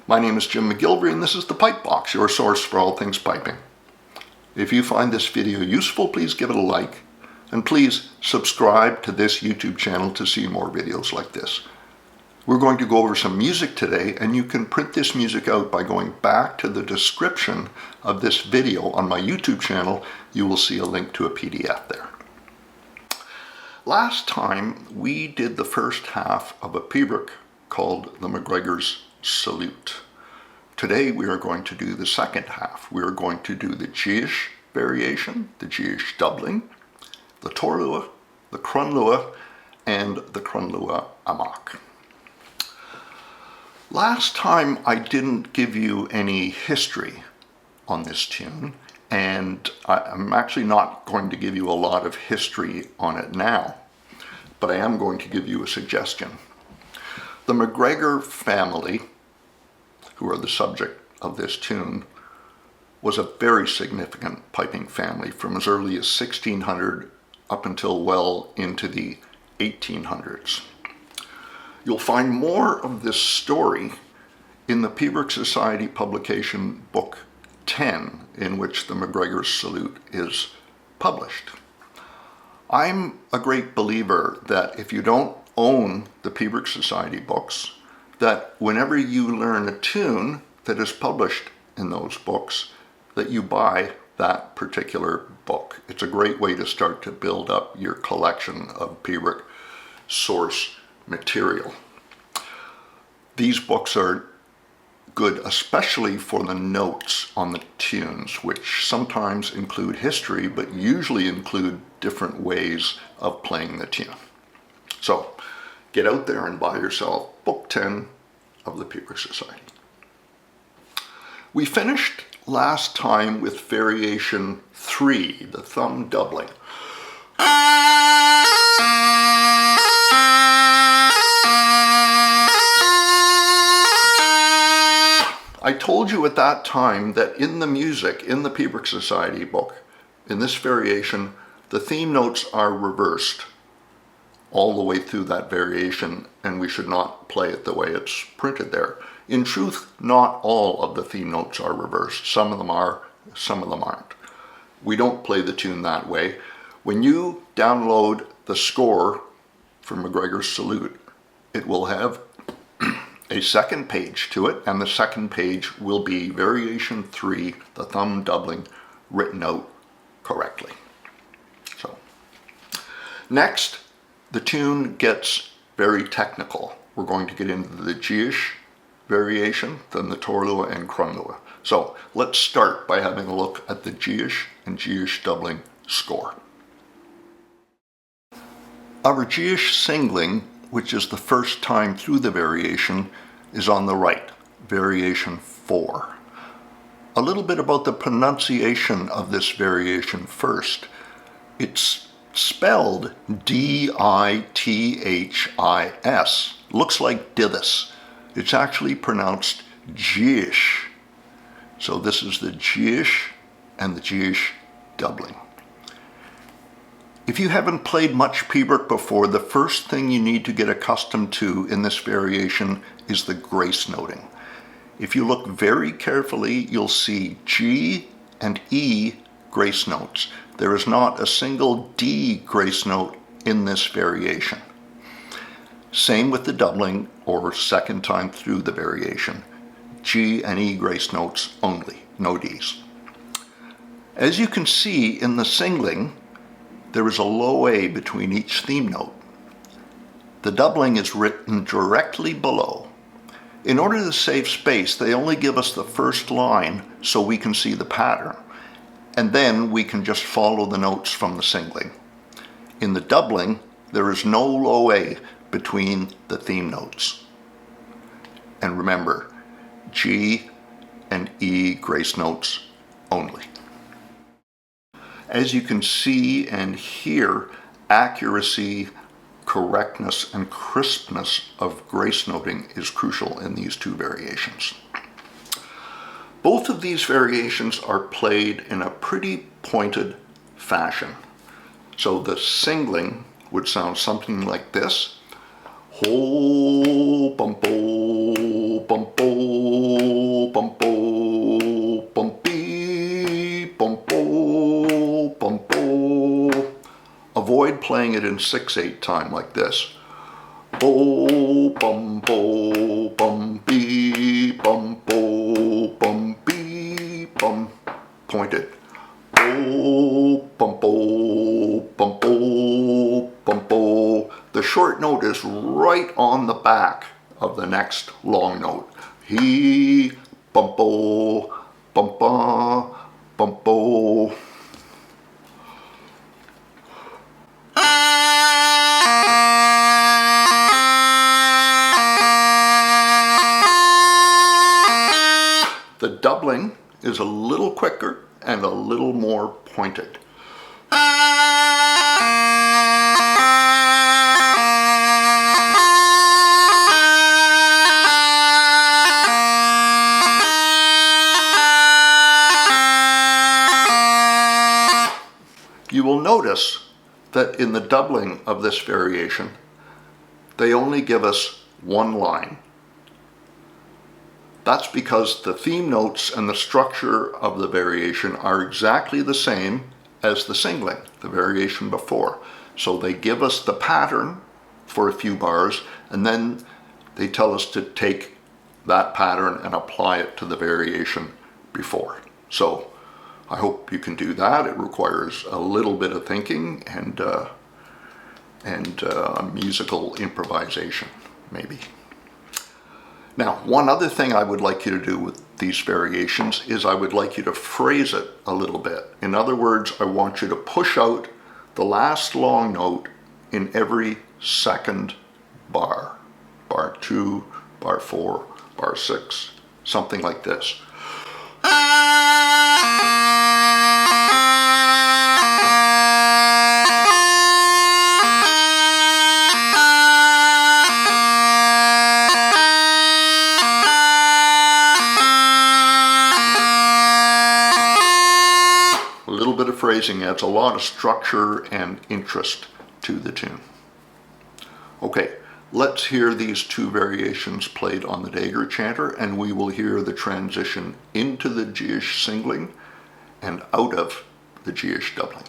My name is Jim McGillivray and this is the Pipe Box, your source for all things piping. If you find this video useful, please give it a like, and please subscribe to this YouTube channel to see more videos like this. We're going to go over some music today, and you can print this music out by going back to the description of this video on my YouTube channel. You will see a link to a PDF there. Last time we did the first half of a Piobaireachd called the MacGregors Salute. Today we are going to do the second half. We are going to do the Degerpipe variation, the Degerpipe doubling, the Torlua, the Crunlua, and the Crunlua amach. Last time I didn't give you any history on this tune, and I'm actually not going to give you a lot of history on it now, but I am going to give you a suggestion. The MacGregor family, who are the subject of this tune, was a very significant piping family from as early as 1600 up until well into the 1800s. You'll find more of this story in the Piobaireachd Society publication Book 10, in which the MacGregors Salute is published. I'm a great believer that if you don't own the Piobaireachd Society books, that whenever you learn a tune that is published in those books, that you buy that particular book. It's a great way to start to build up your collection of Piobaireachd source material. These books are good especially for the notes on the tunes, which sometimes include history, but usually include different ways of playing the tune. So, get out there and buy yourself Book 10 of the Piobaireachd Society. We finished last time with variation 3, the thumb doubling. I told you at that time that in the music, in the Piobaireachd Society book, in this variation, the theme notes are reversed all the way through that variation, and we should not play it the way it's printed there. In truth, not all of the theme notes are reversed. Some of them are, some of them aren't. We don't play the tune that way. When you download the score for MacGregors Salute, it will have a second page to it, and the second page will be variation 3, the thumb doubling, written out correctly. So, next, the tune gets very technical. We're going to get into the Degerpipe variation, then the Torlua and Crunlua. So let's start by having a look at the Degerpipe and Degerpipe doubling score. Our Degerpipe singling, which is the first time through the variation, is on the right, variation 4. A little bit about the pronunciation of this variation first. It's spelled D-I-T-H-I-S. Looks like dithis. It's actually pronounced Degerpipe. So this is the Degerpipe and the Degerpipe doubling. If you haven't played much Piobaireachd before, the first thing you need to get accustomed to in this variation is the grace noting. If you look very carefully, you'll see G and E grace notes. There is not a single D grace note in this variation. Same with the doubling, or second time through the variation. G and E grace notes only, no Ds. As you can see in the singling, there is a low A between each theme note. The doubling is written directly below. In order to save space, they only give us the first line so we can see the pattern, and then we can just follow the notes from the singling. In the doubling, there is no low A between the theme notes. And remember, G and E grace notes only. As you can see and hear, accuracy, correctness, and crispness of grace noting is crucial in these two variations. Both of these variations are played in a pretty pointed fashion. So the singling would sound something like this, Ho, bumpo, bumpo, bumpo, bumpy, bumpo, bumpo. Avoid playing it in 6/8 time like this. Bo, bumpo, bumpy, bumpo, bumpy, bum. Point it. Bo, bumpo, bumpo, bumpo. The short note is right on the back of the next long note. He, bumpo, bumpa, bumpo. The doubling is a little quicker and a little more pointed. You will notice that in the doubling of this variation, they only give us one line. That's because the theme notes and the structure of the variation are exactly the same as the singling, the variation before. So they give us the pattern for a few bars, and then they tell us to take that pattern and apply it to the variation before. So I hope you can do that. It requires a little bit of thinking and musical improvisation, maybe. Now, one other thing I would like you to do with these variations is I would like you to phrase it a little bit. In other words, I want you to push out the last long note in every second bar. Bar 2, bar 4, bar 6, something like this. Bit of phrasing adds a lot of structure and interest to the tune. Okay, let's hear these two variations played on the Dagger chanter, and we will hear the transition into the G-ish singling and out of the G-ish doubling.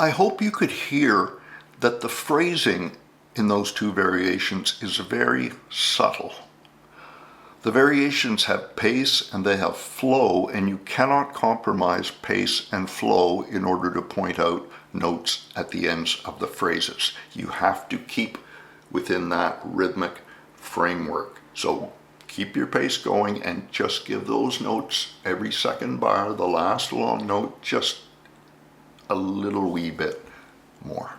I hope you could hear that the phrasing in those two variations is very subtle. The variations have pace and they have flow, and you cannot compromise pace and flow in order to point out notes at the ends of the phrases. You have to keep within that rhythmic framework. So keep your pace going and just give those notes every second bar, the last long note, just a little wee bit more.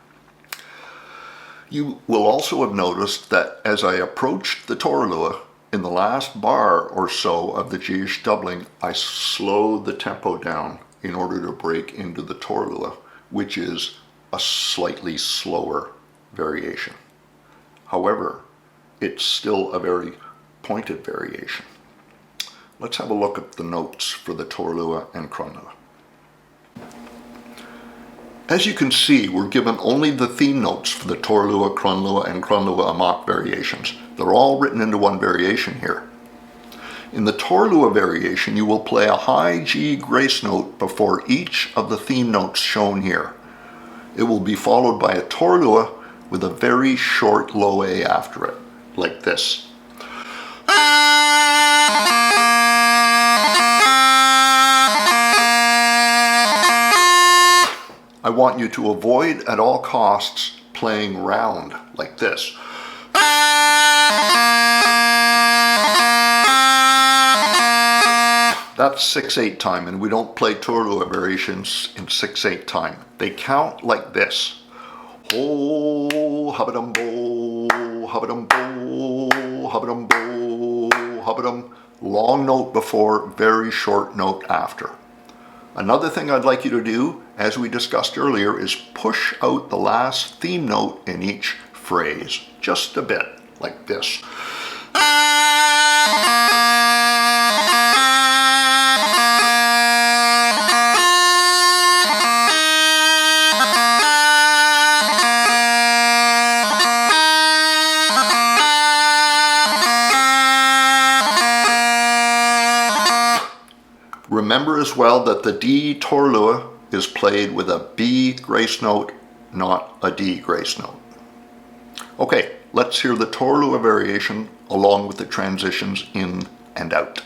You will also have noticed that as I approached the torlua, in the last bar or so of the G-ish doubling, I slowed the tempo down in order to break into the torlua, which is a slightly slower variation. However, it's still a very pointed variation. Let's have a look at the notes for the torlua and crunlua. As you can see, we're given only the theme notes for the torlua, crunlua, and crunlua amok variations. They're all written into one variation here. In the torlua variation, you will play a high G grace note before each of the theme notes shown here. It will be followed by a torlua with a very short low A after it, like this. I want you to avoid at all costs playing round like this. That's 6/8 time, and we don't play torlua variations in 6/8 time. They count like this. Ho, hubba-dum bo, hubba-dum bo, hubba-dum bo, hubba-dum. Long note before, very short note after. Another thing I'd like you to do, as we discussed earlier, is push out the last theme note in each phrase, just a bit, like this. Remember as well that the D torlua is played with a B grace note, not a D grace note. Okay, let's hear the torlua variation along with the transitions in and out.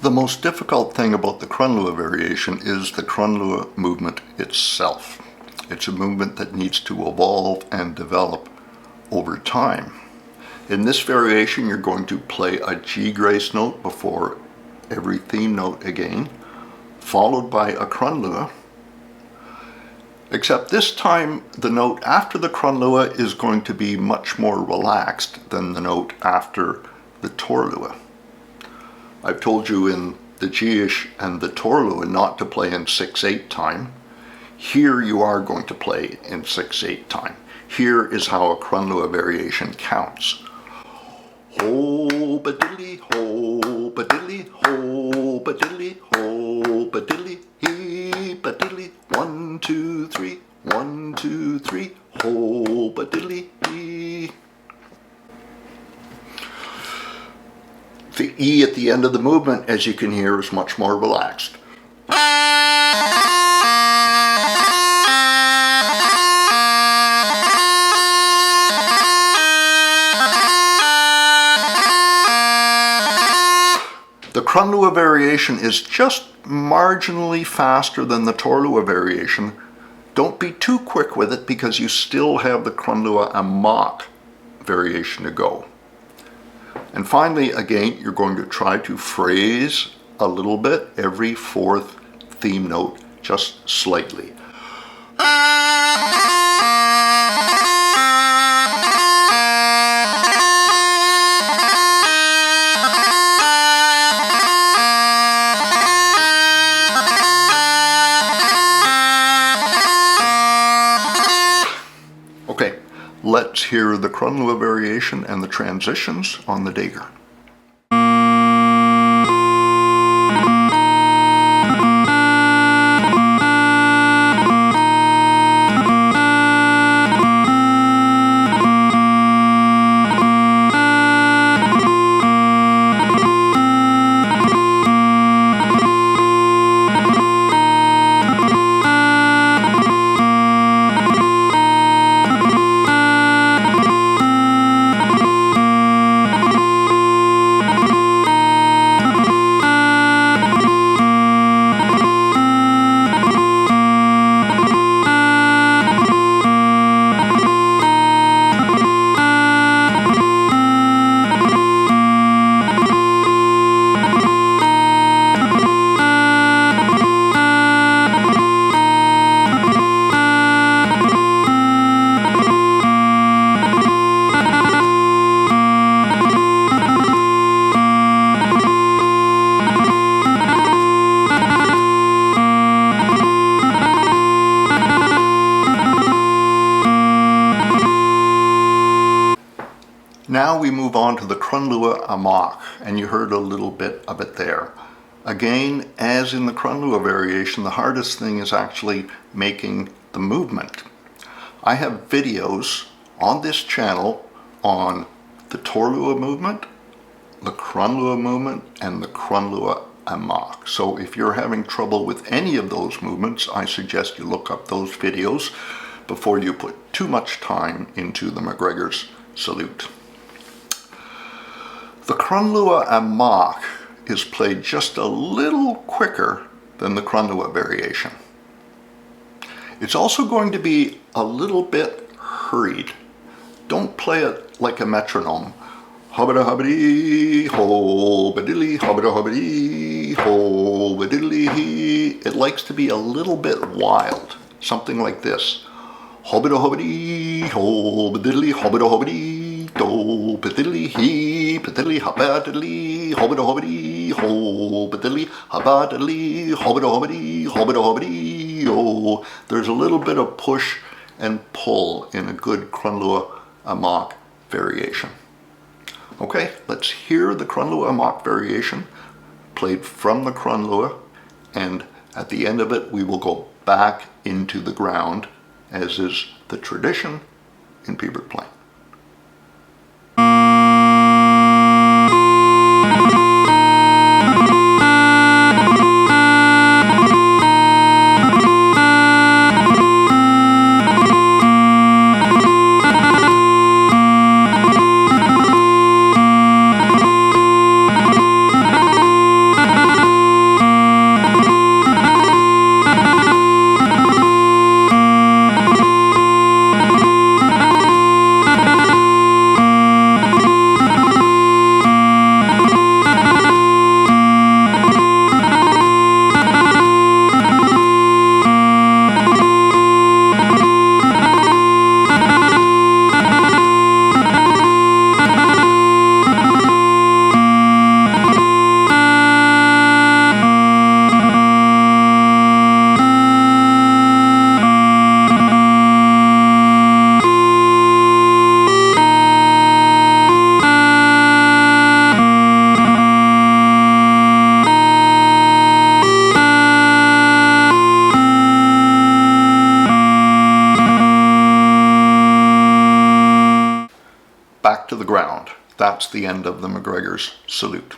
The most difficult thing about the crunlua variation is the crunlua movement itself. It's a movement that needs to evolve and develop over time. In this variation, you're going to play a G grace note before every theme note again, followed by a crunlua, except this time the note after the crunlua is going to be much more relaxed than the note after the torlua. I've told you in the G-ish and the torlua not to play in 6/8 time. Here you are going to play in 6/8 time. Here is how a crunlua variation counts. Ho ba diddly ho ba diddly ho ba diddly ho ba diddly he ba diddly 1 2 3 1 2 3 ho ba diddly he. The E at the end of the movement, as you can hear, is much more relaxed. The crunlua variation is just marginally faster than the torlua variation. Don't be too quick with it because you still have the crunlua amok variation to go. And finally, again, you're going to try to phrase a little bit every fourth theme note, just slightly. Okay, let's hear the Crunlua variation and the transitions on the Dagger. Now we move on to the Crunlua Amach, and you heard a little bit of it there. Again, as in the Crunlua variation, the hardest thing is actually making the movement. I have videos on this channel on the Torlua movement, the Crunlua movement, and the Crunlua Amach. So if you're having trouble with any of those movements, I suggest you look up those videos before you put too much time into the MacGregors Salute. The Crunlua Amach is played just a little quicker than the Crunlua variation. It's also going to be a little bit hurried. Don't play it like a metronome. Hobbida hobbidi ho badilly hobbida hobbidi ho badilly he. It likes to be a little bit wild, something like this. Hobbida hobbidi ho badilly hobbida hobbidi do badilly he badilly habadilly hobbida hobbidi ho badilly habadilly hobbida hobbidi hobbida hobbidi oh. There's a little bit of push and pull in a good Crunlua Amach variation. Okay, let's hear the Crunlua Amach variation played from the Crunlua, and at the end of it we will go back into the ground, as is the tradition in Piobaireachd playing. Back to the ground. That's the end of the MacGregors Salute.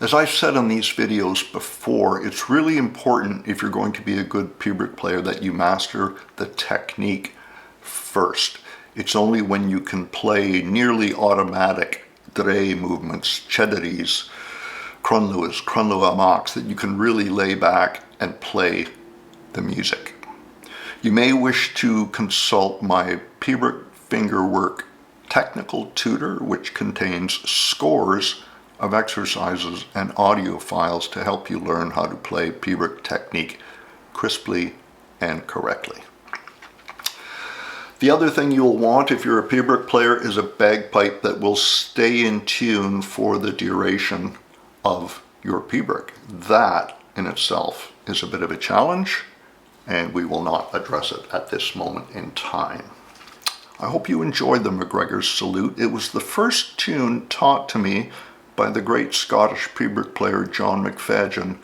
As I've said on these videos before, it's really important, if you're going to be a good Piobaireachd player, that you master the technique first. It's only when you can play nearly automatic dre movements, cheddaries, Crunluas, Crunlua Amachs, that you can really lay back and play the music. You may wish to consult my Piobaireachd fingerwork technical tutor which contains scores of exercises and audio files to help you learn how to play Piobaireachd technique crisply and correctly. The other thing you'll want if you're a Piobaireachd player is a bagpipe that will stay in tune for the duration of your Piobaireachd. That in itself is a bit of a challenge, and we will not address it at this moment in time. I hope you enjoyed the MacGregors Salute. It was the first tune taught to me by the great Scottish Piobaireachd player John McFadden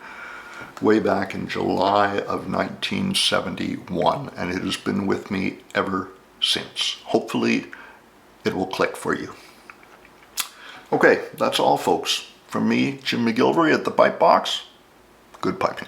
way back in July of 1971, and it has been with me ever since. Hopefully it will click for you. Okay, that's all folks. From me, Jim McGillivray at the Pipe Box, good piping.